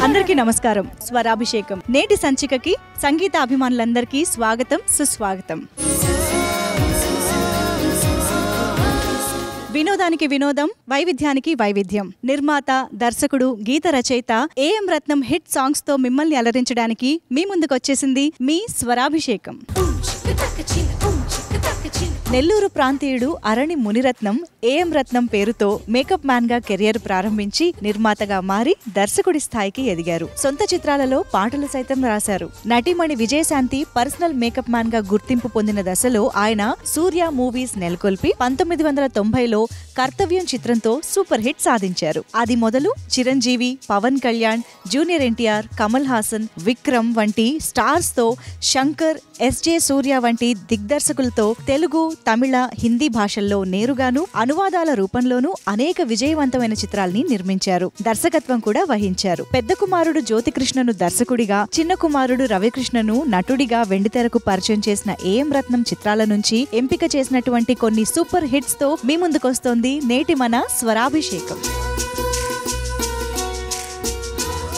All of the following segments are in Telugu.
అందరికీ నమస్కారం. స్వరాభిషేకం నేటి సంచికకి సంగీత అభిమానులందరికీ స్వాగతం, సుస్వాగతం. వినోదానికి వినోదం, వైవిధ్యానికి వైవిధ్యం. నిర్మాత, దర్శకుడు, గీత రచయిత ఏఎం రత్నం హిట్ సాంగ్స్ తో మిమ్మల్ని అలరించడానికి మీ ముందుకొచ్చేసింది మీ స్వరాభిషేకం. నెల్లూరు ప్రాంతీయుడు అరణి మునిరత్నం ఏఎం రత్నం పేరుతో మేకప్ మ్యాన్ గా కెరియర్ ప్రారంభించి నిర్మాతగా మారి దర్శకుడి స్థాయికి ఎదిగారు. సొంత చిత్రాలలో పాటలు సైతం రాశారు. నటీమణి విజయశాంతి పర్సనల్ మేకప్ మ్యాన్ గా గుర్తింపు పొందిన దశలో ఆయన సూర్య మూవీస్ నెలకొల్పి 1990లో కర్తవ్యం చిత్రంతో సూపర్ హిట్ సాధించారు. అది మొదలు చిరంజీవి, పవన్ కళ్యాణ్, జూనియర్ ఎన్టీఆర్, కమల్ హాసన్, విక్రమ్ వంటి స్టార్స్ తో, శంకర్, ఎస్జే సూర్య వంటి దిగ్దర్శకులతో తెలుగు, తమిళ, హిందీ భాషల్లో నేరుగాను, అనువాదాల రూపంలోనూ అనేక విజయవంతమైన చిత్రాల్ని నిర్మించారు. దర్శకత్వం కూడా వహించారు. పెద్ద కుమారుడు జ్యోతికృష్ణను దర్శకుడిగా, చిన్న కుమారుడు రవికృష్ణను నటుడిగా వెండితెరకు పరిచయం చేసిన ఏఎం రత్నం చిత్రాల నుంచి ఎంపిక చేసినటువంటి కొన్ని సూపర్ హిట్స్ తో మీ ముందుకొస్తోంది నేటి మన స్వరాభిషేకం.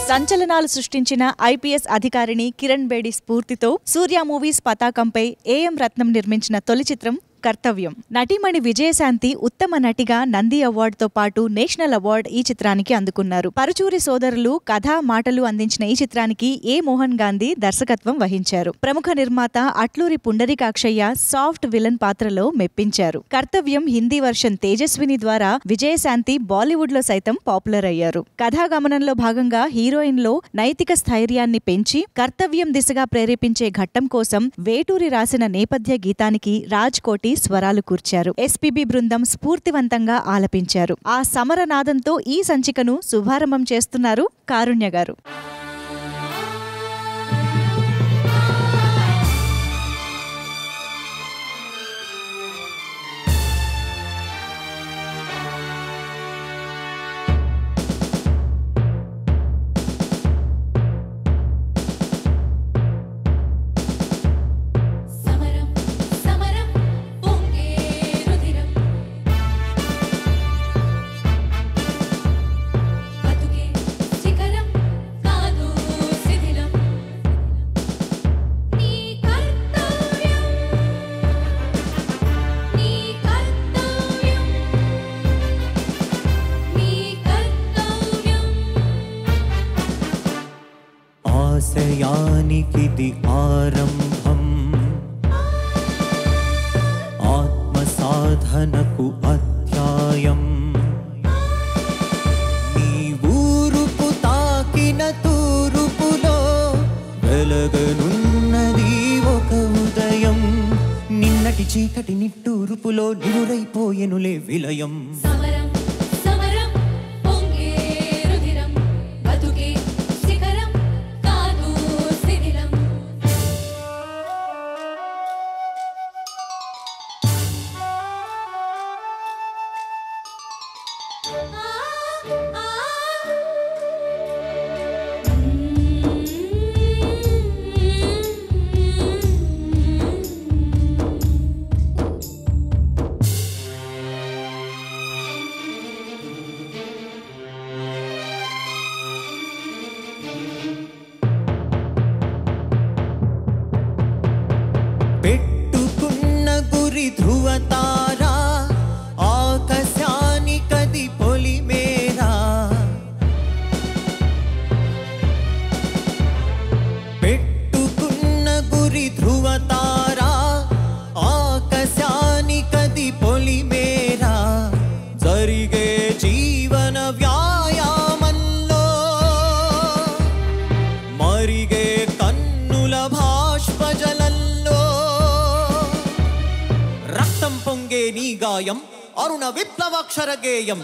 సంచలనాలు సృష్టించిన ఐపీఎస్ అధికారిని కిరణ్ బేడి స్ఫూర్తితో సూర్య మూవీస్ పతాకంపై ఏఎం రత్నం నిర్మించిన తొలి చిత్రం కర్తవ్యం. నటీమణి విజయశాంతి ఉత్తమ నటిగా నంది అవార్డుతో పాటు నేషనల్ అవార్డు ఈ చిత్రానికి అందుకున్నారు. పరుచూరి సోదరులు కథా మాటలు అందించిన ఈ చిత్రానికి ఏ మోహన్ గాంధీ దర్శకత్వం వహించారు. ప్రముఖ నిర్మాత అట్లూరి పుండరీకాక్షయ్య సాఫ్ట్ విలన్ పాత్రలో మెప్పించారు. కర్తవ్యం హిందీ వర్షన్ తేజస్విని ద్వారా విజయశాంతి బాలీవుడ్ లో సైతం పాపులర్ అయ్యారు. కథాగమనంలో భాగంగా హీరోయిన్ లో నైతిక స్థైర్యాన్ని పెంచి కర్తవ్యం దిశగా ప్రేరేపించే ఘట్టం కోసం వేటూరి రాసిన నేపథ్య గీతానికి రాజ్ కోటి స్వరాలు కూర్చారు. ఎస్పీబీ బృందం స్ఫూర్తివంతంగా ఆలపించారు. ఆ సమరనాదంతో ఈ సంచికను శుభారంభం చేస్తున్నారు కారుణ్య గారు. ఆశయానికిది ఆరంభం, ఆత్మసాధనకు అధ్యాయం. నీ ఊరుపు తాకిన తూరుపులో వెలగనున్నది ఒక ఉదయం. నిన్నటి చీకటి నిట్టూరుపులో నిరురైపోయెనులే విలయం. పెట్టుకున్న గురి ధ్రువతారా, ఆకాశానికది పొలిమేరా. పెట్టుకున్న గురి ధ్రువతారా, ఆకాశానికది పొలిమేరా. జరిగే జీవన వ్యాయామంలో మరిగే కన్నుల భాష్పజలంలో రక్తం పొంగే నీ గాయం అరుణ విప్లవాక్షర గేయం.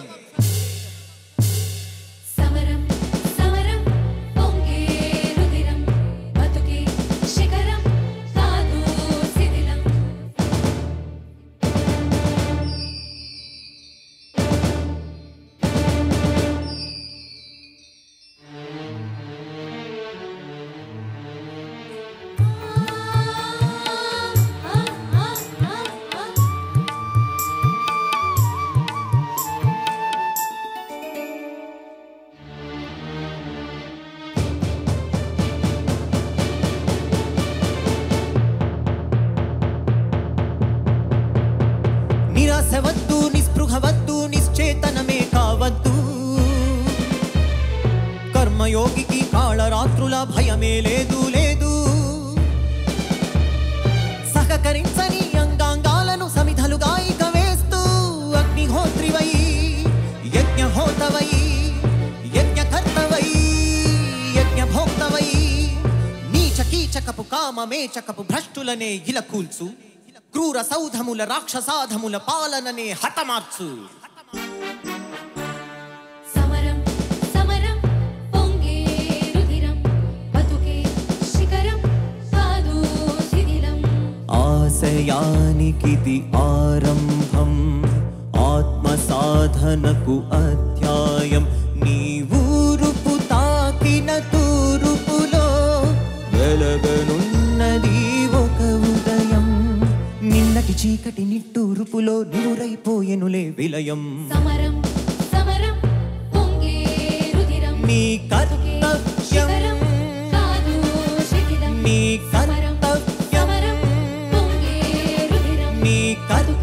సమరం సమరం కర్మయోగికి కాళరాత్రుల భయమే లేదు లేదు. సహకరించని అంగాంగాలను సమిధలుగా ఇక వేస్తూ అగ్నిహోత్రివై యజ్ఞహోతవై యజ్ఞకర్తవై యజ్ఞభోక్తవై నీచ కీచకపు కామమేచకపు భ్రష్టులనే ఇల కూల్చు, క్రూర సౌధముల రాక్షసాధముల పాలననే హతమార్చు. ఆశయానికిది ఆరంభం, ఆత్మ సాధనకు అధ్యాయం. నీ ఊరుపు తాకిన తూరుపులో వెలగనున్నది ఒక ఉదయం. నిన్నటి చీకటి నిట్టూరుపులో నివురైపోయెనులే విలయం. సమరం సమరం పొంగే రుధిరం, నీ కర్తవ్యం నీ కర్తవ్యం నీ కర్తవ్యం.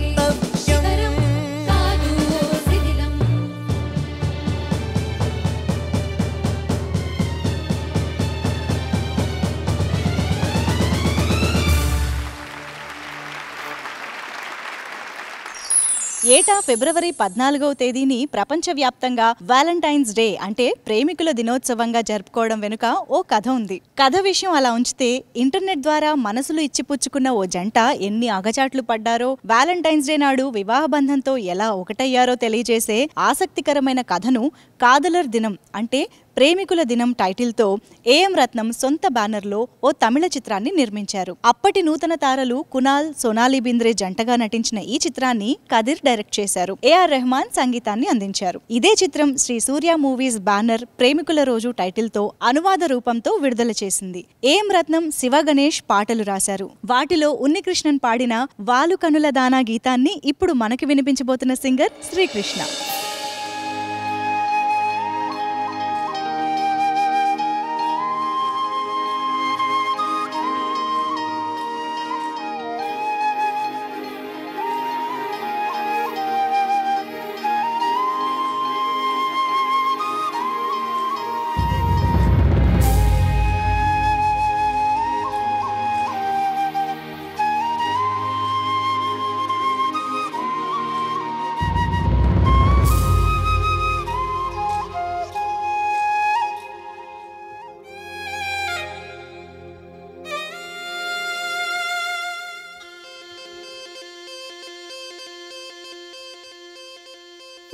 ఏటా ఫిబ్రవరి 14వ తేదీని ప్రపంచవ్యాప్తంగా వ్యాలంటైన్స్ డే అంటే ప్రేమికుల దినోత్సవంగా జరుపుకోవడం వెనుక ఓ కథ ఉంది. కథ విషయం అలా ఉంచితే ఇంటర్నెట్ ద్వారా మనసులు ఇచ్చిపుచ్చుకున్న ఓ జంట ఎన్ని అగచాట్లు పడ్డారో, వ్యాలంటైన్స్ డే నాడు వివాహ బంధంతో ఎలా ఒకటయ్యారో తెలియజేసే ఆసక్తికరమైన కథను కాదలర్ దినం అంటే ప్రేమికుల దినం టైటిల్తో ఏఎం రత్నం సొంత బ్యానర్లో ఓ తమిళ చిత్రాన్ని నిర్మించారు. అప్పటి నూతన తారలు కునాల్, సోనాలి బింద్రే జంటగా నటించిన ఈ చిత్రాన్ని కదిర్ డైరెక్ట్ చేశారు. ఏఆర్ రెహమాన్ సంగీతాన్ని అందించారు. ఇదే చిత్రం శ్రీ సూర్య మూవీస్ బ్యానర్ ప్రేమికుల రోజు టైటిల్తో అనువాద రూపంతో విడుదల చేసింది. ఏఎం రత్నం, శివ గణేష్ పాటలు రాశారు. వాటిలో ఉన్నికృష్ణన్ పాడిన వాలు కనుల దానా గీతాన్ని ఇప్పుడు మనకి వినిపించబోతున్న సింగర్ శ్రీకృష్ణ.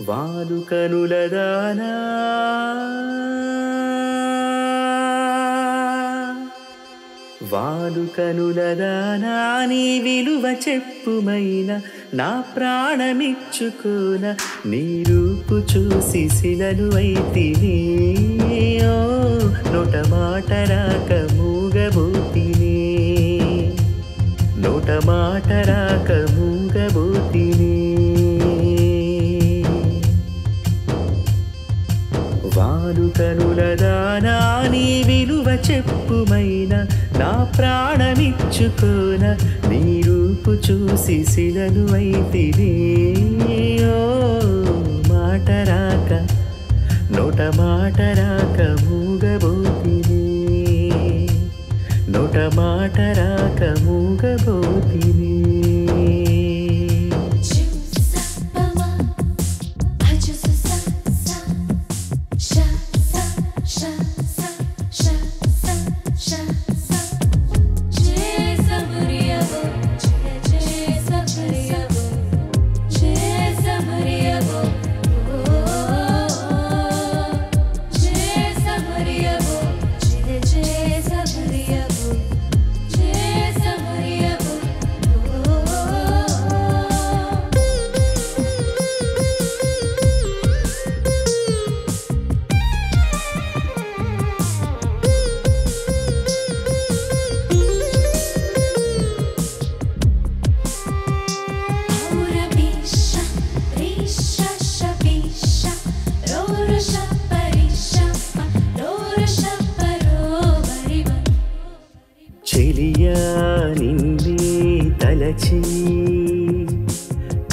వాలు కనుల దానా వాలు కనుల దానా నీ విలువ చెప్పుమైన నా ప్రాణమిచ్చుకోన నీ రూపు చూసి శిలను అయితిని ఓ నోట మాట రాక మూగబోతిని నోట మాట రాక మూగబోతిని వాలు కనుల దానా నీ విలువ చెప్పుమైన నా ప్రాణమిచ్చుకోన నీ రూపు చూసి శిలను అయితిని ఓ మాట రాక నోట మాట రాక మూగబోతిని నోట మాట రాక మూగబోతిని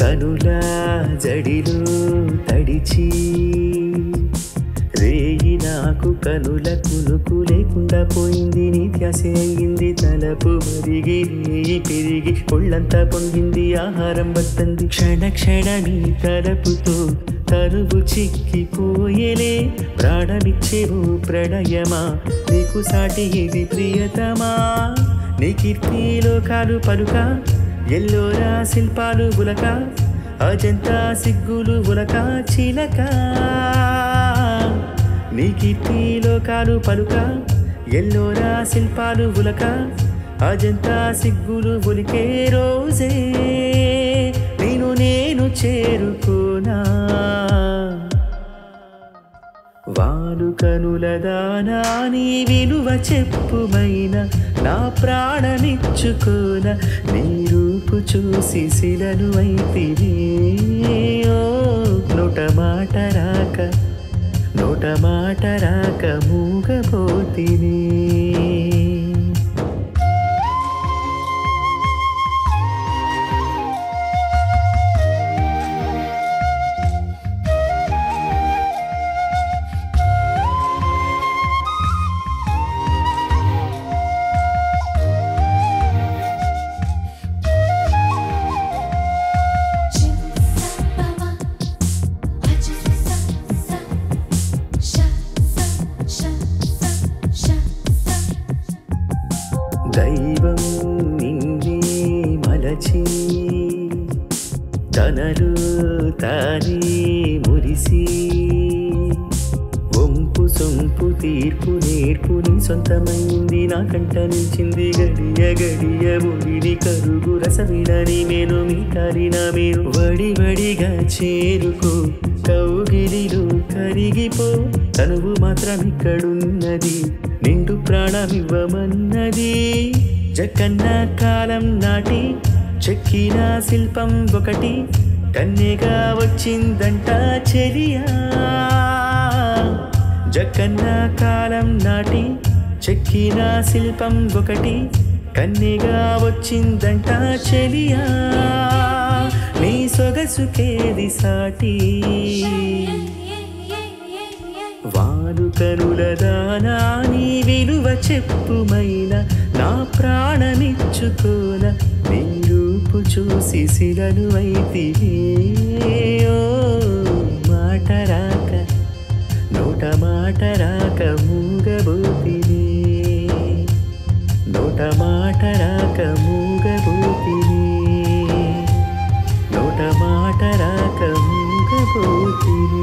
కనులా జడిలో తడిచి రేయినా నాకు కనుల కునుకు లేకుండా పోయింది, నీ ధ్యాస అయ్యింది తలపు మరిగి రేయి పెరిగి ఒళ్ళంతా పొంగింది, ఆహారం వద్దంది క్షణ క్షణ నీ తలపుతో తరువు చిక్కిపోయేలే, ప్రాణమిచ్చేవు ప్రణయమా నీకు సాటి ఇది ప్రియతమా, నీ కీర్తి లోకాలు పలుక ఎల్లోరా శిల్పాలు ఉలక, అజంతా సిగ్గులు ఉలక చిలక, నీ కీర్తి లోకాలు పలుక ఎల్లోరా శిల్పాలు ఉలక, అజంతా సిగ్గులు ఉలికే రోజే నేను చేరుకోనా, వాలు కనుల దానా నీ విలువ చెప్పుమైన నా ప్రాణమిచ్చుకోన, నీ రూపు చూసి శిలను అయితివి, నోట మాట రాక మూగపోతిని. దైవం నిన్నే మలచి తనలు తానే మురిసి, వంపు సొంపు తీర్పు నేర్పుని సొంతమైంది నాకంట నిలిచింది, గడియ గడియ ఒడిని కరుగు రసవిడని నేను మీటారిన మీరు వడివడిగా చేరుకో, కౌగిలిలో కరిగిపో, తనువు మాత్రం ఇక్కడున్నది నిండు ప్రాణమివ్వమన్నది, జకన్న కాలం నాటి చెక్కిన శిల్పం ఒకటి కన్నెగా వచ్చిందంట చెలియా, జకన్న కాలం నాటి చెక్కిన శిల్పం ఒకటి కన్నెగా వచ్చిందంట చెలియా, నీ సొగసుకేది సాటి, వాలు కనుల దానా నీ విలువ చెప్పుమైన నా ప్రాణమిచ్చుకోన, నీ రూపు చూసి శిలను అయితివి, మాట రాక నోట మాట రాక మూగబోతిని, నోట మాట రాక మూగబోతిని, నోట మాట రాక మూగబోతిని.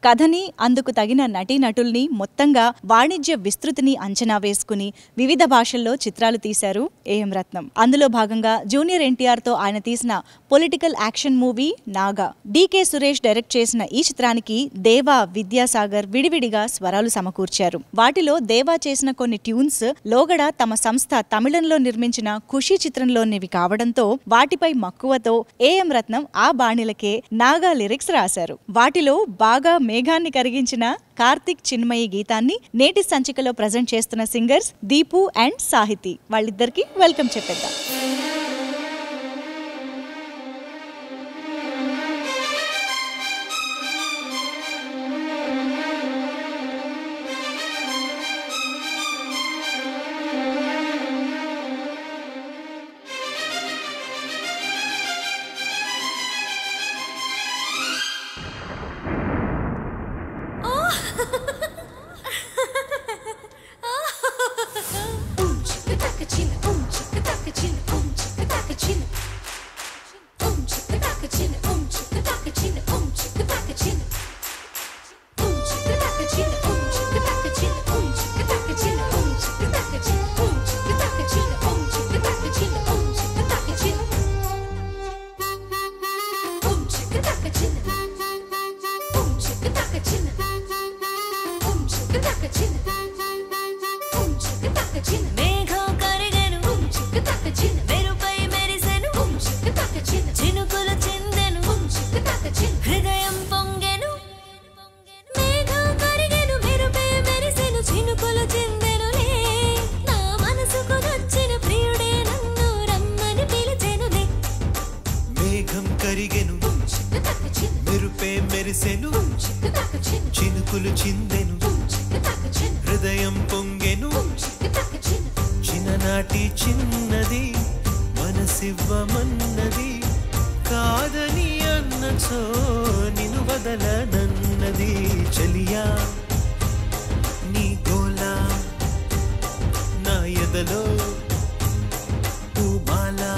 కథని అందుకు తగిన నటీనటుల్ని మొత్తంగా వాణిజ్య విస్తృతిని అంచనా వేసుకుని వివిధ భాషల్లో చిత్రాలు తీశారు ఏఎం రత్నం. అందులో భాగంగా జూనియర్ ఎన్టీఆర్ తో ఆయన తీసిన political action movie Naga. DK Suresh direct చేసిన ఈ చిత్రానికి దేవా, విద్యాసాగర్ విడివిడిగా స్వరాలు సమకూర్చారు. వాటిలో దేవా చేసిన కొన్ని ట్యూన్స్ లోగడ తమ సంస్థ తమిళంలో నిర్మించిన ఖుషి చిత్రంలోనివి కావడంతో వాటిపై మక్కువతో ఏఎం రత్నం ఆ బాణిలకే నాగా లిరిక్స్ రాశారు. వాటిలో బాగా మేఘాన్ని కరిగించిన కార్తిక్ చిన్మయి గీతాన్ని నేటి సంచికలో ప్రజెంట్ చేస్తున్న సింగర్స్ దీపు అండ్ సాహితి. వాళ్ళిద్దరికి వెల్కమ్ చెప్పేద్దాం. China, మనసివ్వమన్నది కాదని అన్నచో నిన్ను వదలనన్నది చెలియా నీ గోలా నా ఎదలో పూమాలా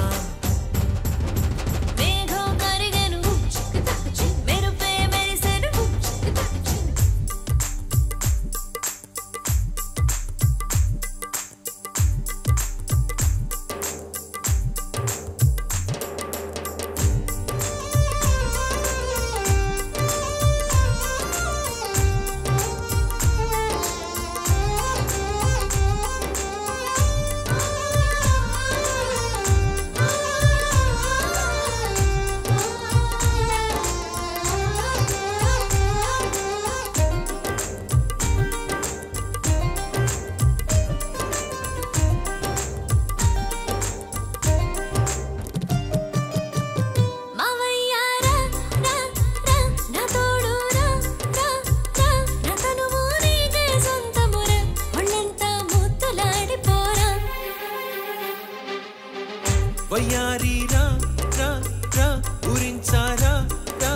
వయ్యారి రా రా రా ఉరించారా రా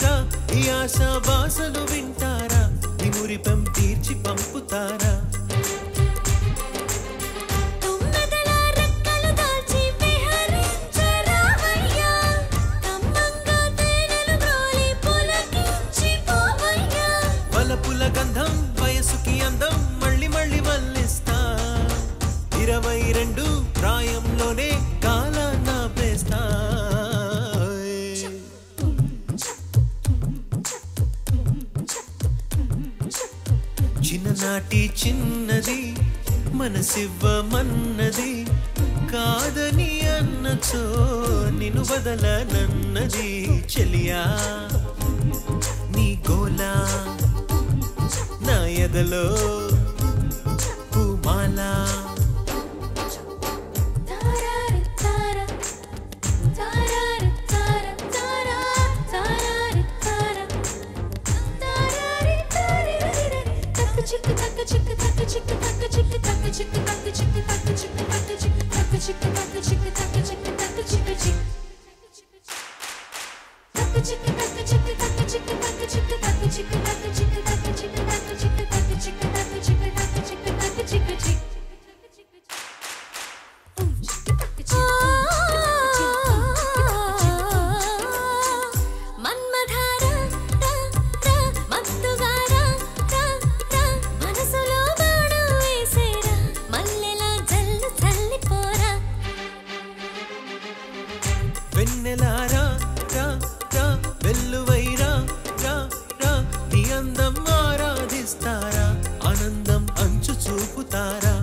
రా ఈ ఆశ బాసలు వింటారా ఈ మురిపం తీర్చి పంపుతారా వలపుల గంధం వయసుకి అందం మళ్ళీ మళ్ళీ వల్లిస్తా 22 ప్రాయంలోనే కాలాన్న పేస్తా చిన్ననాటి చిన్నది మనసివ్వమన్నది కాదని అన్నచో నిన్ను వదలనన్నది చెలియా నీ గోలా నా ఎదలో పూమాలా వెన్నెలారా రా రా వెల్లువైరా రా రా నీ అందం ఆరాధిస్తారా ఆనందం అంచు చూపుతారా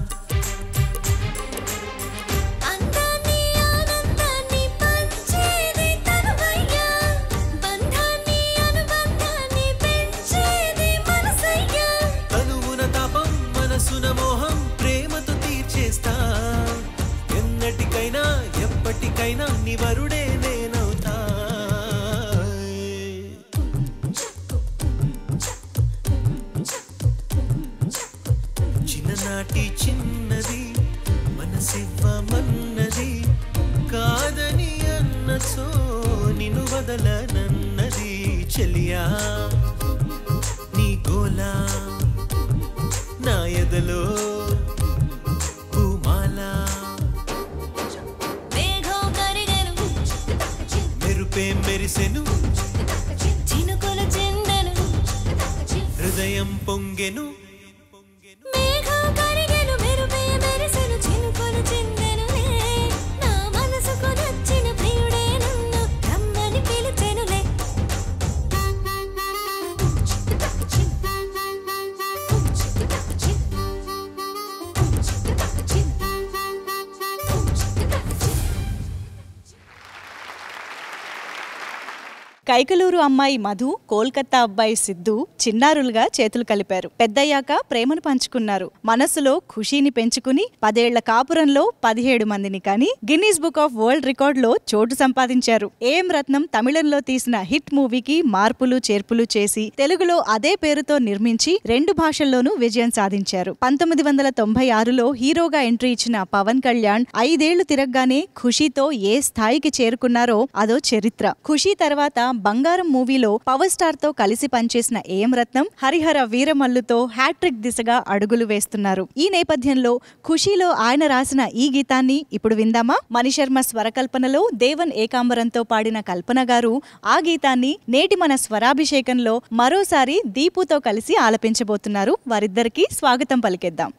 తనువున తాపం మనసున మోహం ప్రేమతో తీర్చేస్తా ఎన్నటికైనా ఎప్పటికైనా నీ వరుడే నేనవుతా చిన్ననాటి చిన్నది మనసివ్వమన్నది కాదని అన్నచో నిన్ను వదలనన్నది చెలియా నీ గోలా నా ఎదలో పూమాలా మెరుపే మెరిసెను చినుకులు చిందెను హృదయం పొంగెను కైకలూరు అమ్మాయి మధు, కోల్కతా అబ్బాయి సిద్ధు చిన్నారులుగా చేతులు కలిపారు. పెద్దయ్యాక ప్రేమను పంచుకున్నారు. మనస్సులో ఖుషీని పెంచుకుని 10 ఏళ్ల కాపురంలో 17 మందిని కాని గిన్నీస్ బుక్ ఆఫ్ వరల్డ్ రికార్డులో చోటు సంపాదించారు. ఏఎం రత్నం తమిళంలో తీసిన హిట్ మూవీకి మార్పులు చేర్పులు చేసి తెలుగులో అదే పేరుతో నిర్మించి 2 భాషల్లోనూ విజయం సాధించారు. 1996లో హీరోగా ఎంట్రీ ఇచ్చిన పవన్ కళ్యాణ్ 5 ఏళ్లు తిరగగానే ఖుషీతో ఏ స్థాయికి చేరుకున్నారో అదో చరిత్ర. ఖుషీ తర్వాత బంగారం మూవీలో పవర్ స్టార్ తో కలిసి పనిచేసిన ఏఎం రత్నం హరిహర వీరమల్లుతో హ్యాట్రిక్ దిశగా అడుగులు వేస్తున్నారు. ఈ నేపథ్యంలో ఖుషీలో ఆయన రాసిన ఈ గీతాన్ని ఇప్పుడు విందామా? మణిశర్మ స్వరకల్పనలో దేవన్ ఏకాంబరంతో పాడిన కల్పన గారు ఆ గీతాన్ని నేటి మన స్వరాభిషేకంలో మరోసారి దీపుతో కలిసి ఆలపించబోతున్నారు. వారిద్దరికీ స్వాగతం పలికేద్దాం.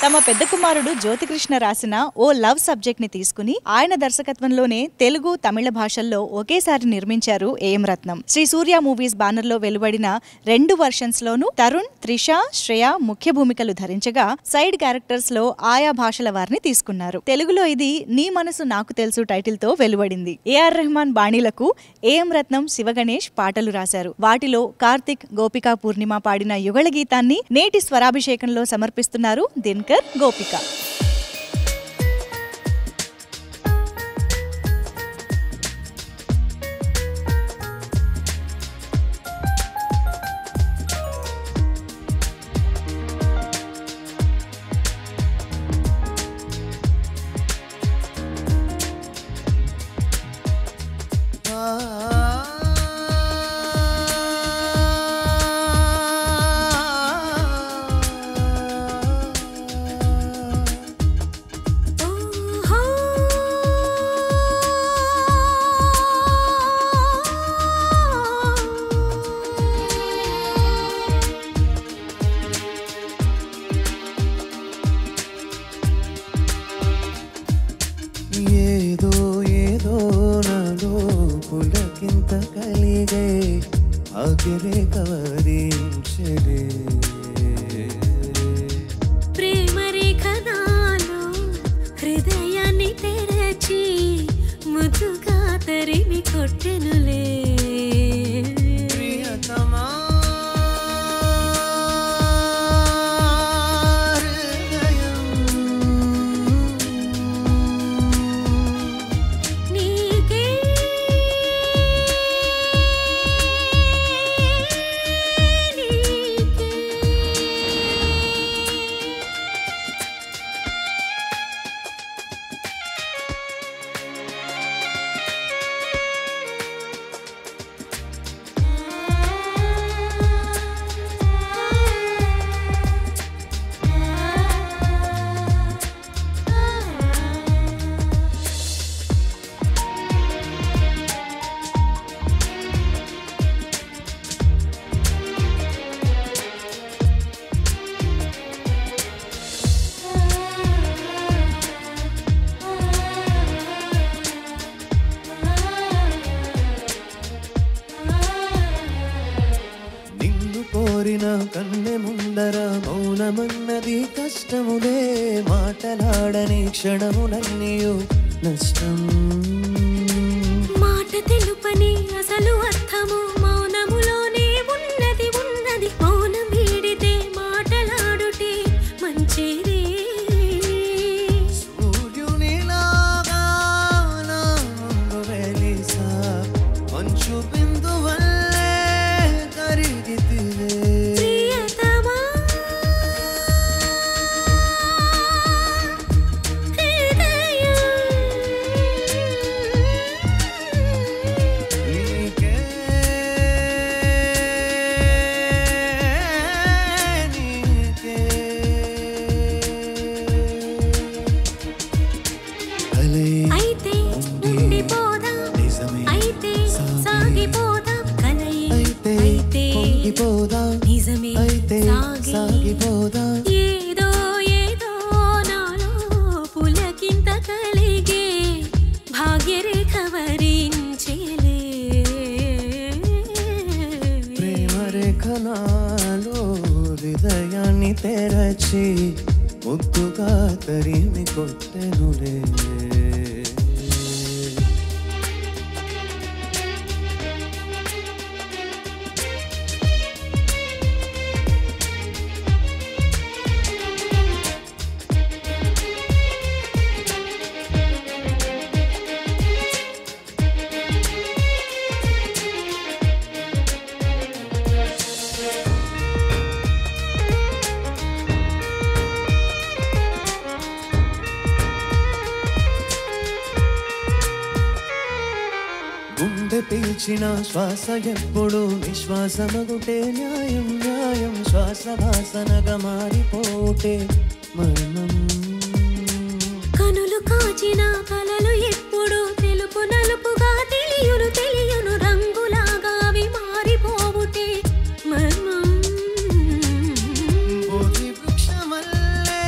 తమ పెద్ద కుమారుడు జ్యోతికృష్ణ రాసిన ఓ లవ్ సబ్జెక్ట్ ని తీసుకుని ఆయన దర్శకత్వంలోనే తెలుగు తమిళ భాషల్లో ఒకేసారి నిర్మించారు ఏఎం రత్నం. శ్రీ సూర్య మూవీస్ బ్యానర్ లో వెలువడిన 2 వర్షన్స్ లోనూ తరుణ్, త్రిష, శ్రేయ ముఖ్య భూమికలు ధరించగా సైడ్ క్యారెక్టర్స్ లో ఆయా భాషల వారిని తీసుకున్నారు. తెలుగులో ఇది నీ మనసు నాకు తెలుసు టైటిల్ తో వెలువడింది. ఏఆర్ రెహమాన్ బాణీలకు ఏఎం రత్నం, శివగణేష్ పాటలు రాశారు. వాటిలో కార్తిక్, గోపికా పూర్ణిమ పాడిన యుగళ గీతాన్ని నేటి స్వరాభిషేకంలో సమర్పిస్తున్నారు దినకర్, గోపిక. కన్నె ముందర మౌనమన్నది కష్టములే, మాటలాడని క్షణములన్నీయు నష్టం. మాట తెలుపని అసలు అర్థము మౌనములోనే ఉన్నది ఉన్నది. మౌనం వీడితే మాటలాడుటే మంచిది. సూర్యునిలాగా నా ముందు వెలిసా మంచు బిందువల్లే కరిగితివే. ఏదో ఏదో నాలో పులకింత కలిగే భాగ్యరేఖ వరించేలే. ప్రేమ రేఖ నాలో హృదయాన్ని తెరచి ముద్దుగా తరిమి కొట్టెనులే. గుండె పీల్చిన శ్వాస ఎప్పుడు విశ్వాసమగుటే న్యాయం న్యాయం. శ్వాస వాసనగా మారిపోటే మరణం. కనులు కాచిన కలలు ఎప్పుడు తెలుపు నలుపుగా తెలియును తెలియును. రంగులాగా అవి మారిపోవుటే మర్మం. బోధి వృక్షమల్లే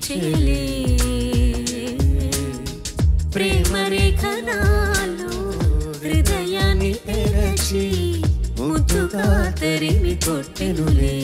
చెలే ప్రేమ రేఖనాలు హృదయాన్ని తెరచి ముద్దుగా తరిమి కొట్టెనులే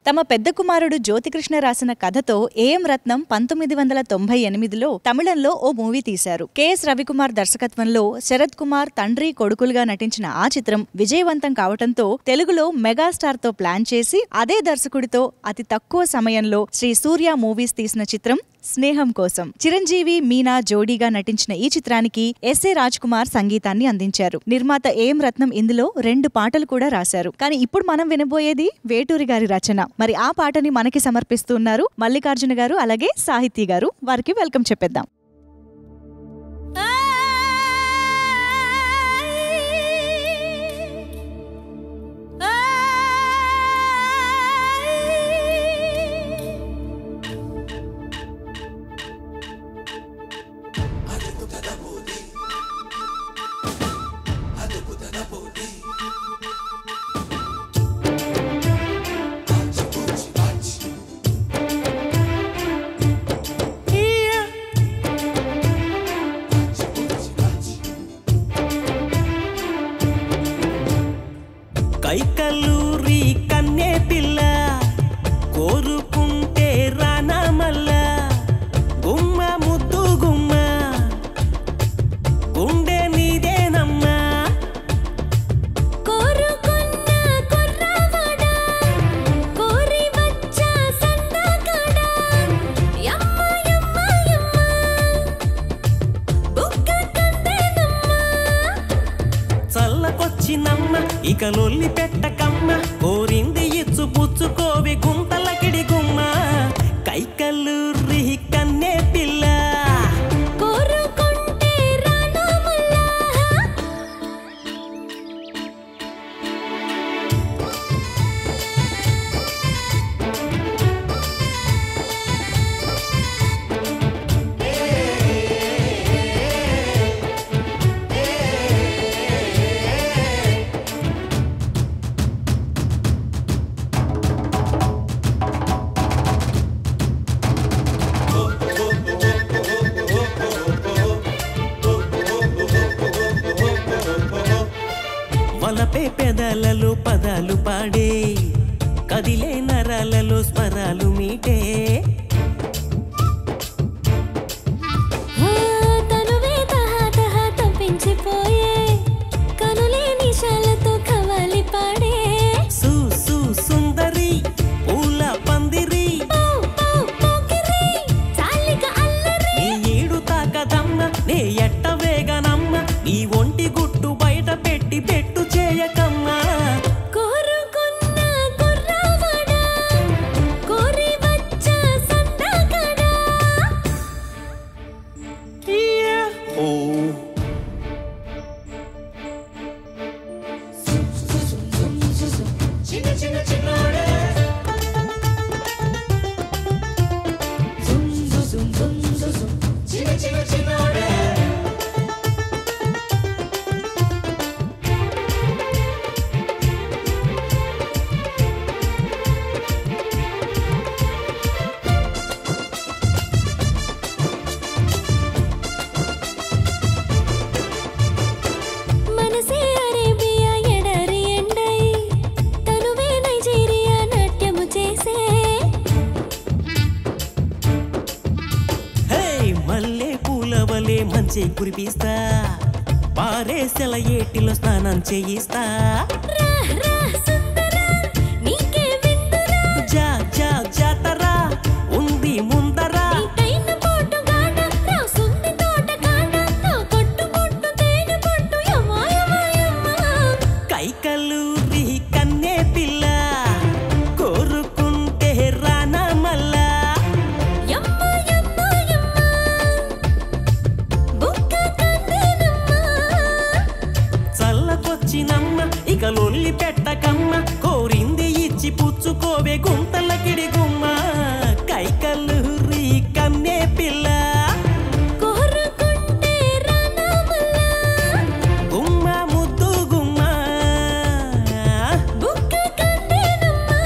తమ పెద్ద కుమారుడు జ్యోతికృష్ణ రాసిన కథతో ఏఎం రత్నం 1998లో తమిళంలో ఓ మూవీ తీశారు. కెఎస్ రవికుమార్ దర్శకత్వంలో శరత్ కుమార్ తండ్రి కొడుకులుగా నటించిన ఆ చిత్రం విజయవంతం కావటంతో తెలుగులో మెగాస్టార్ తో ప్లాన్ చేసి అదే దర్శకుడితో అతి తక్కువ సమయంలో శ్రీ సూర్య మూవీస్ తీసిన చిత్రం స్నేహం కోసం. చిరంజీవి మీనా జోడీగా నటించిన ఈ చిత్రానికి ఎస్ఏ రాజ్ కుమార్ సంగీతాన్ని అందించారు. నిర్మాత ఏఎం రత్నం ఇందులో 2 పాటలు కూడా రాశారు. కానీ ఇప్పుడు మనం వినబోయేది వేటూరి గారి రచన. మరి ఆ పాటని మనకి సమర్పిస్తున్నారు మల్లికార్జున గారు, అలాగే సాహితీ గారు. వారికి వెల్కమ్ చెప్పేద్దాం. కైకలూరి కన్నే పిల్ల కోరుకుంటే రానా మల్ల గుమ్మ ముద్దు గుమ్మ గుండె నీదేనమ్మా కోరుకున్న కుర్రవాడ కోరి వచ్చా సందగాడ యమ్మ యమ్మ యమ్మ బుక్క కందేనమ్మ చల్లకొచ్చినమ్మ ఇక లొల్లి పెట్టకమ్మ కోరింది ఇచ్చు పుచ్చుకోవి గుంతలకిడి గుమ్మ కైకలూరి కన్నే పిల్ల కోరుకుంటే రానా మల్ల వలపే పెదాలలో పదాలు పాడే కదిలే నరాలలో స్వరాలు మీటే తనువే తహా తహా తప్పించిపోయే కనులే నిశాలతో కవాలి పాడే సు సు సుందరి పూల పందిరి పోకిరి చాలిక అల్లరి నీ ఏడు తాకదమ్మ నే ఎట్ట వేగనమ్మ నీ ఒంటి గుట్టు బయట పెట్టి పెట్టు చేయకమ్మా కోరుకున్న కుర్రవాడ కోరి వచ్చా సందగాడ ఓ మనసే అరేబియా ఎడరి ఎండై తనువే నైజీరియా నాట్యము చేసే హే మల్లె పూలవలే మంచి కురిపిస్తా పారేసెల ఏటిలో స్నానం చేయిస్తా రా రా సుందరా నీకే విందురా జా జా జాతరా ఉంది ముందరా నీకైన పోటుగాడ రాసుంది తోటగాడ నా కొట్టు కొట్టు తేనె పొట్టు యమ్మ యమ్మ యమ్మ కైకలూరి కన్నే పిల్ల కోరుకుంటే రానా మల్ల యమ్మ యమ్మ యమ్మ బుక్క కందేనమ్మ వదిలిపెట్టకమ్మ కోరింది ఇచ్చి పుచ్చుకోవే గుంతలకిడి గుమ్మ కైకల్లు రీ కన్నే పిల్ల కోరుకుంటే రానామల్లా గుమ్మ ముద్దు గుమ్మ బుక్క కందేనమ్మా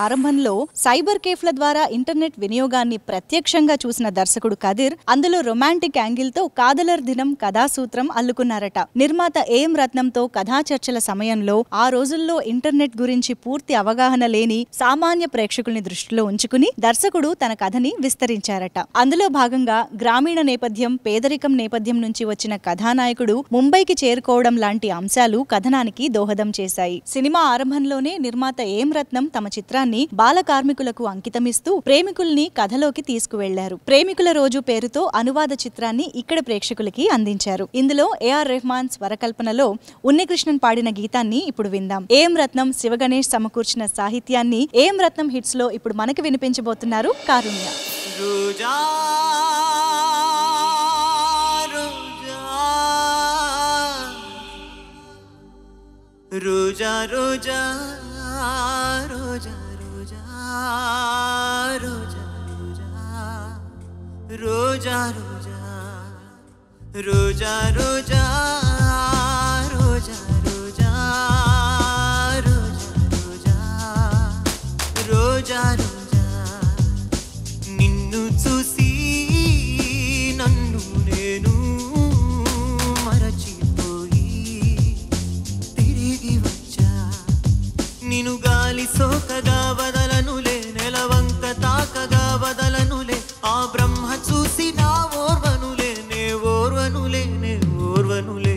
ఆరంభంలో సైబర్ కేఫ్ల ద్వారా ఇంటర్నెట్ వినియోగాన్ని ప్రత్యక్షంగా చూసిన దర్శకుడు కదిర్ అందులో రొమాంటిక్ యాంగిల్ తో కాదలర్ దినం కథాసూత్రం అల్లుకున్నారట. నిర్మాత ఏఎం రత్నంతో కథా చర్చల సమయంలో ఆ రోజుల్లో ఇంటర్నెట్ గురించి పూర్తి అవగాహన లేని సామాన్య ప్రేక్షకుల్ని దృష్టిలో ఉంచుకుని దర్శకుడు తన కథని విస్తరించారట. అందులో భాగంగా గ్రామీణ నేపథ్యం, పేదరికం నేపథ్యం నుంచి వచ్చిన కథానాయకుడు ముంబైకి చేరుకోవడం లాంటి అంశాలు కథనానికి దోహదం చేశాయి. సినిమా ఆరంభంలోనే నిర్మాత ఏఎం రత్నం తమ చిత్రాన్ని బాల కార్మికులకు అంకితమిస్తూ ప్రేమికుల్ని కథలోకి తీసుకువెళ్లారు. ప్రేమికుల రోజు పేరుతో అనువాద చిత్రాన్ని ఇక్కడ ప్రేక్షకులకి అందించారు. ఇందులో ఏఆర్ రెహమాన్ స్వరకల్పనలో ఉన్నికృష్ణన్ పాడిన గీతాన్ని ఇప్పుడు విందాం. ఏఎం రత్నం, శివగణేష్ సమకూర్చిన సాహిత్యాన్ని ఏఎం రత్నం హిట్స్ లో ఇప్పుడు మనకి వినిపించబోతున్నారు కారుణ్య. రోజా రోజా రోజా రోజా రోజా రోజా రోజా రోజా రోజా రోజా రోజా రోజా రోజా రోజా రోజా నిన్ను చూసి నన్ను నేను మరచిపోయి తిరిగి వచ్చా నిన్ను గాలి సోకగా వదలనులే నెలవంక తాకగా వదలనులే ఆ బ్రహ్మ చూసి నా ఓర్వనులే నే ఓర్వనులే నే ఓర్వనులే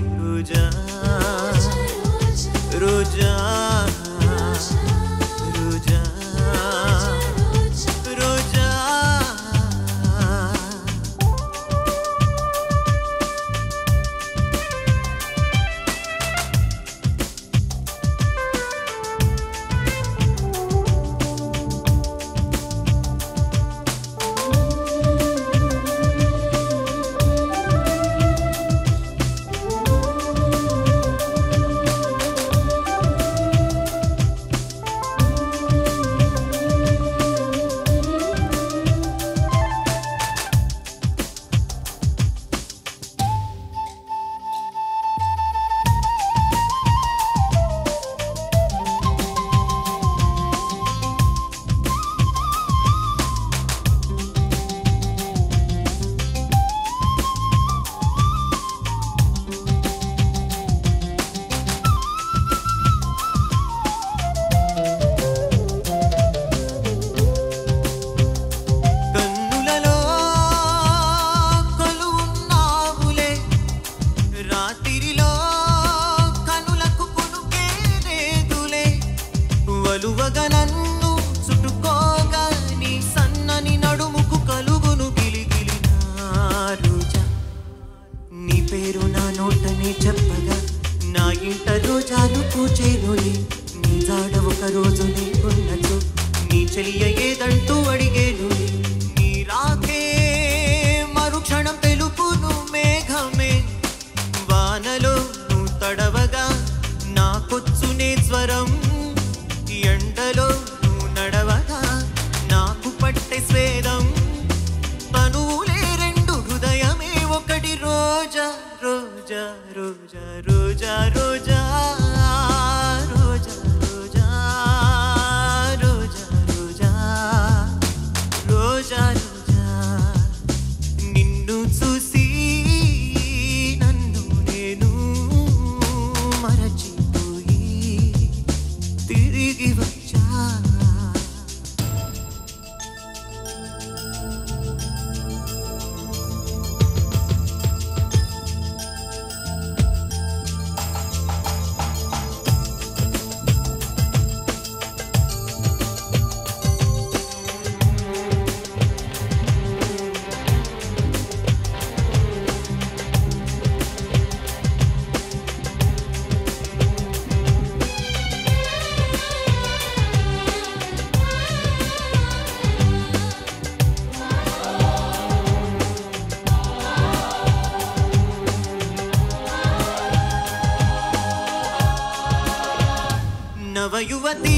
యువతి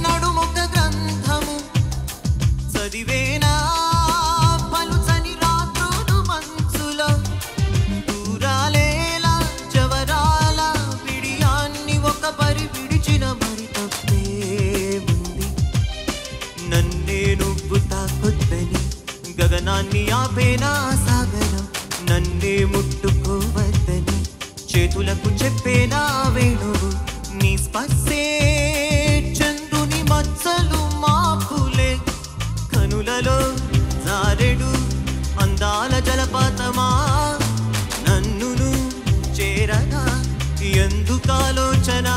నడుమొక గ్రంథము చదివేనా పలుచని రాత్రులు మంచులో దూరాలేలా జవరాల విడియాన్ని ఒక పరి విడిచిన మరి తప్పే ఉంది నన్నే నువ్వు తాకొద్దని గగనాన్ని ఆపేనా సాగరం నన్నే ముట్టుకోవద్దని చేతులకు చెప్పేనా వేణువు నీ స్పర్శే చంద్రుని మచ్చలు మాపులే కనులలో జారెడు అందాల జలపాతమా నన్నును చేరగా ఎందుకాలోచన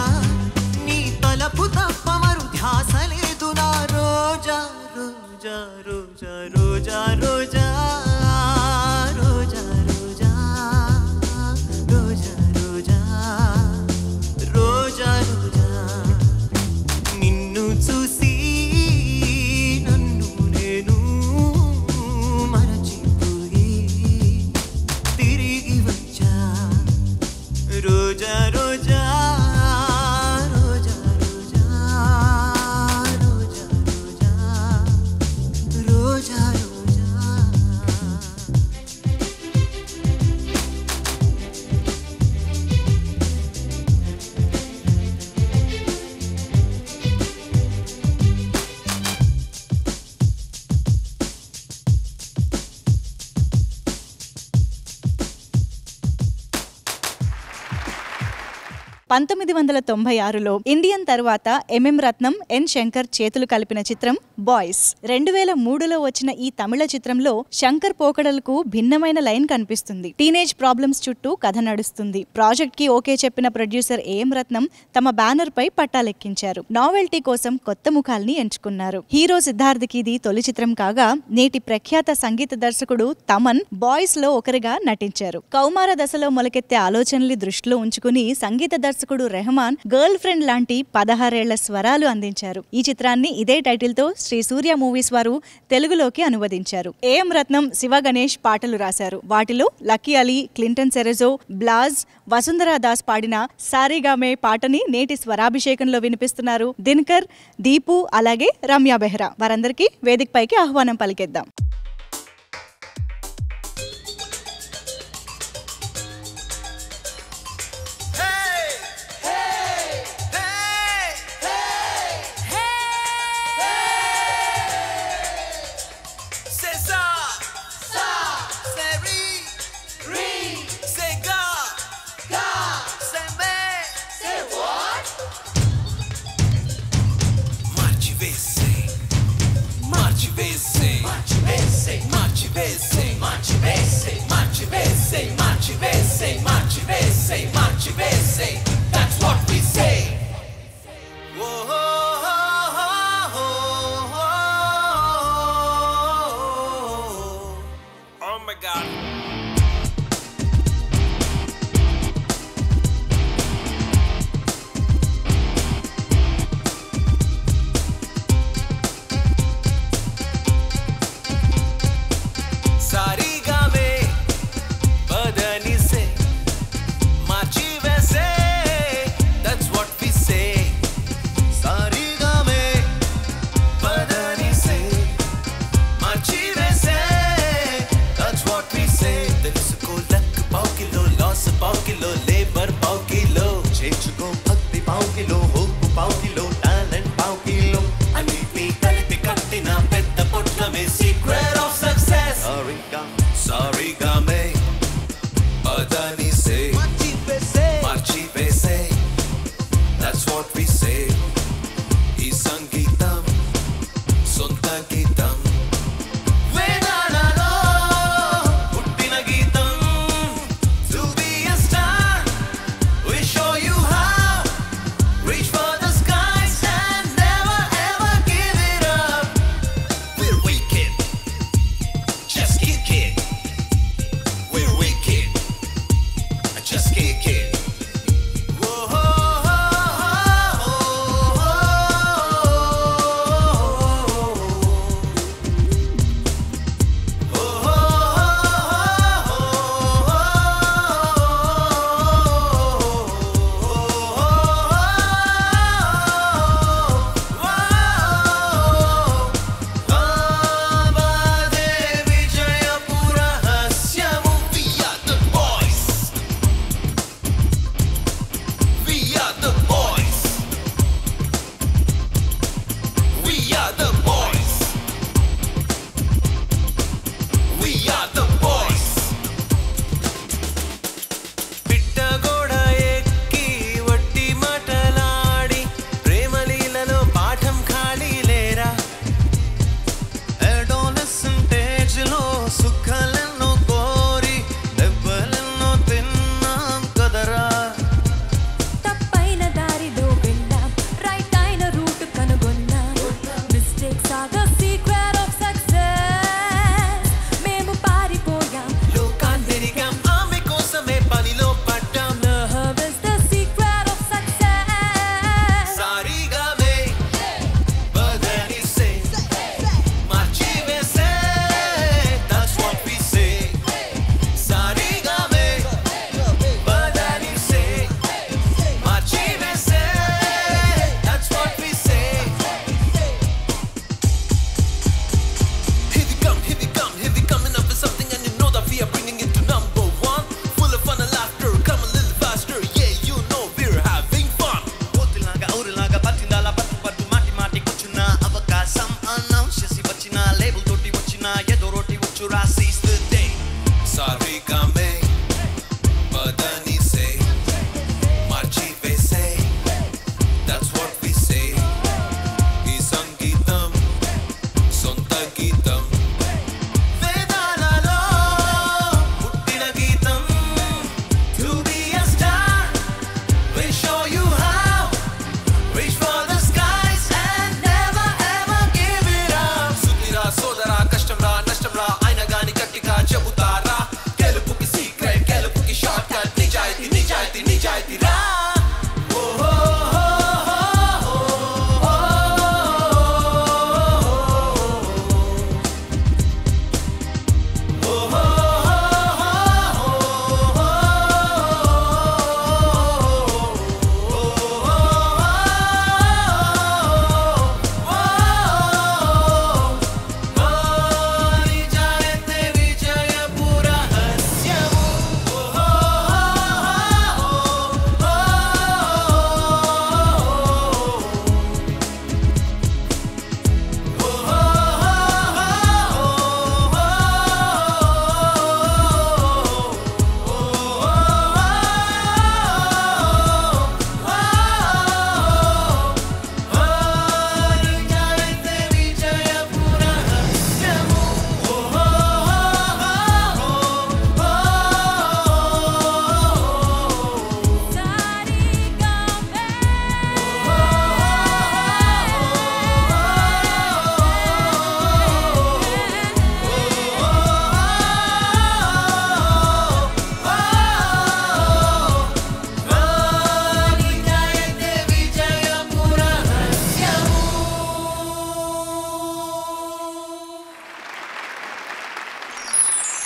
నీ తలపు తప్ప మరు ధ్యాస లేదు నా రోజా రోజా రోజా రోజా రోజా రోజా రోజా రోజా రోజా రోజా రోజా నిన్ను చూసి నన్ను నేను మరచిపోయి తిరిగి వచ్చా రోజా రోజా రోజా రోజా రోజా రోజా రోజా రోజా పంతొమ్మిది 1996లో ఇండియన్ తర్వాత ఎంఎం రత్నం ఎన్ శంకర్ చేతులు కలిపిన చిత్రం బాయ్స్ 2003లో వచ్చిన ఈ తమిళ చిత్రంలో శంకర్ పోకడలకు భిన్నమైన లైన్ కనిపిస్తుంది టీనేజ్ ప్రాబ్లమ్స్ చుట్టూ కథ నడుస్తుంది ప్రాజెక్ట్ కి ఓకే చెప్పిన ప్రొడ్యూసర్ ఏఎం రత్నం తమ బ్యానర్ పై పట్టాలెక్కించారు నావెల్టీ కోసం కొత్త ముఖాల్ని ఎంచుకున్నారు హీరో సిద్ధార్థ్కి ఇది తొలి చిత్రం కాగా నేటి ప్రఖ్యాత సంగీత దర్శకుడు తమన్ బాయ్స్ లో ఒకరిగా నటించారు కౌమార దశలో మొలకెత్తే ఆలోచనల్ని దృష్టిలో ఉంచుకుని సంగీత దర్శకుడు రెహమాన్ గర్ల్ ఫ్రెండ్ లాంటి 16 ఏళ్ల స్వరాలు అందించారు ఈ చిత్రాన్ని ఇదే టైటిల్ తో శ్రీ సూర్య మూవీస్ వారు తెలుగులోకి అనువదించారు ఏఎం రత్నం శివ గణేష్ పాటలు రాశారు వాటిలో లక్కీ అలీ క్లింటన్ సెరెజో బ్లాజ్ వసుంధరా దాస్ పాడిన సారీగామే పాటని నేటి స్వరాభిషేకంలో వినిపిస్తున్నారు దినకర్ దీపు అలాగే రమ్య బెహ్రా వారందరికీ వేదిక పైకి ఆహ్వానం పలికేద్దాం Marci Vessi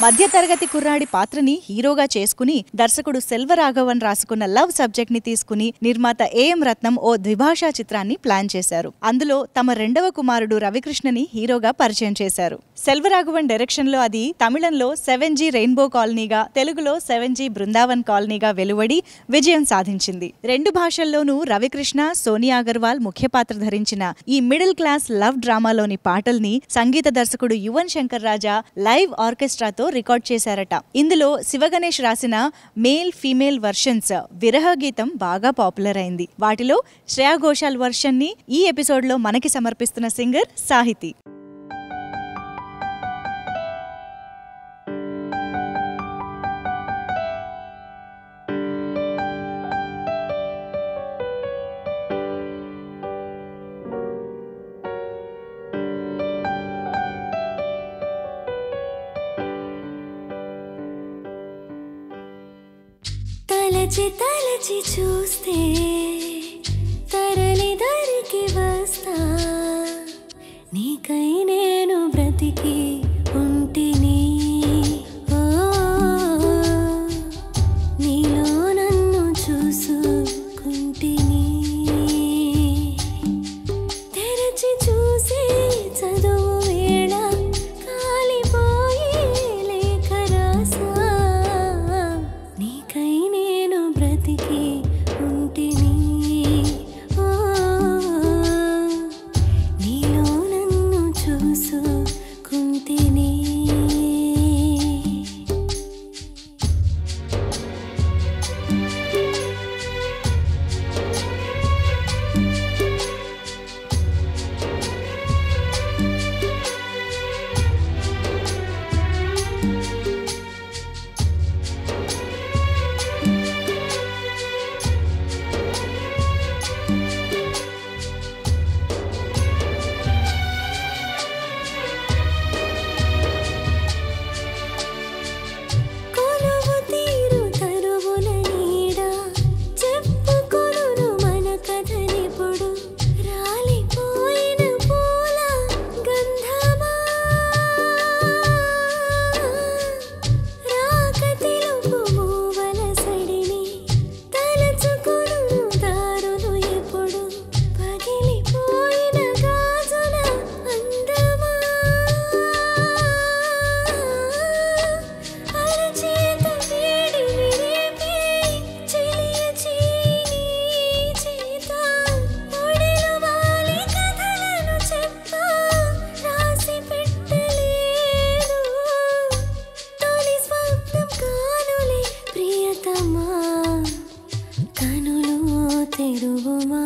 మధ్యతరగతి కుర్రాడి పాత్రని హీరోగా చేసుకుని దర్శకుడు సెల్వరాఘవన్ రాసుకున్న లవ్ సబ్జెక్ట్ ని తీసుకుని నిర్మాత ఏఎం రత్నం ఓ ద్విభాషా చిత్రాన్ని ప్లాన్ చేశారు. అందులో తమ రెండవ కుమారుడు రవికృష్ణని హీరోగా పరిచయం చేశారు. సెల్వరాఘవన్ డైరెక్షన్ లో అది తమిళంలో 7G రెయిన్బో కాలనీగా, తెలుగులో 7G బృందావన్ కాలనీగా వెలువడి విజయం సాధించింది. రెండు భాషల్లోనూ రవికృష్ణ, సోనియా అగర్వాల్ ముఖ్య పాత్ర ధరించిన ఈ మిడిల్ క్లాస్ లవ్ డ్రామాలోని పాటల్ని సంగీత దర్శకుడు యువన్ శంకర్ రాజా లైవ్ ఆర్కెస్ట్రాతో రికార్డ్ చేశారట. ఇందులో శివగణేష్ రాసిన మేల్ ఫీమేల్ వర్షన్స్ విరహ గీతం బాగా పాపులర్ అయింది. వాటిలో శ్రేయా ఘోషాల్ వర్షన్ ని ఈ ఎపిసోడ్ లో మనకి సమర్పిస్తున్న సింగర్ సాహితి. తలచి తలచి చూస్తే తరలి దరికి వస్తా, నీకై నేను బ్రతికి ఉంటిని. ఓ నీలో నన్ను చూసుకుంటిని. తెరచి చూసి చదువు వేళ కాలిపోయి లేఖ రాసా, నీకై నేను బ్రతికి ఉంటిని. ఓ నీలో నన్ను చూసుకుంటిని. కొలువు తీరు తరువుల నీడ చెప్పుకొను మన కథనిప్పుడు. రాలిపోయిన పూల గంధమా, రాక తెలుపు మూవల సడిని తలచుకొను దారులు ఇప్పుడు. పగిలిపోయిన గాజుల అందమా, అరచేత వేడిని రేపి చెలియ చీని చేత. ఒడిలో వాలి కథలను చెప్పా, రాసి పెట్టలేదు. తొలి స్వప్నం కానులే ప్రియతమా, కనులు తెరువుమా.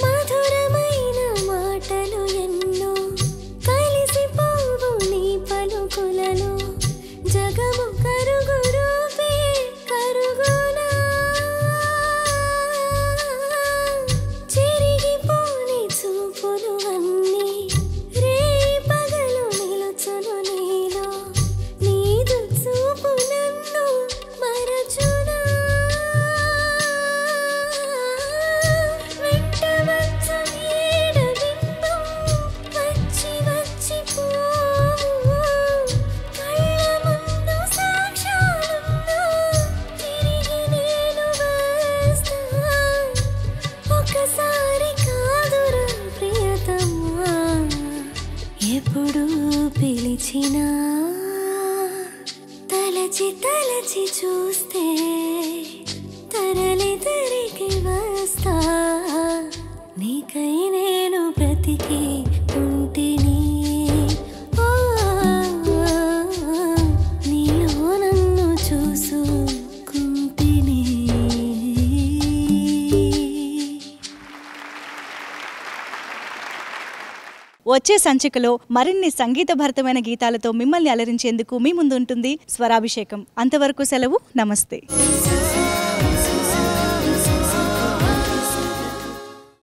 మధురమైన మాటలు ఎన్నో కలిసిపోవు నీ పలుకులలో. జగము కరుగు రూపే కరుగునా, చెరిగిపోని చూపులు అన్నీ రేయి పగలు నిలుచును నీలో. నీదు చూపు నన్ను మరచునా, వెంట వచ్చు నీడ బింబం వచ్చి వచ్చి పోవు. కళ్ళ ముందు సాక్ష్యాలున్నా తిరిగి నేను వస్తా. ఒకసారి కాదురా ప్రియతమా, ఎప్పుడు పిలిచినా. తలచి తలచి చూస్తే తరలి తిరిగి వస్తా, నీ నీకై నేను బ్రతికి ఉంటిని నీలో నన్ను చూసుకుంటిని. వచ్చే సంచికలో మరిన్ని సంగీతభరితమైన గీతాలతో మిమ్మల్ని అలరించేందుకు మీ ముందు ఉంటుంది స్వరాభిషేకం. అంతవరకు సెలవు. నమస్తే.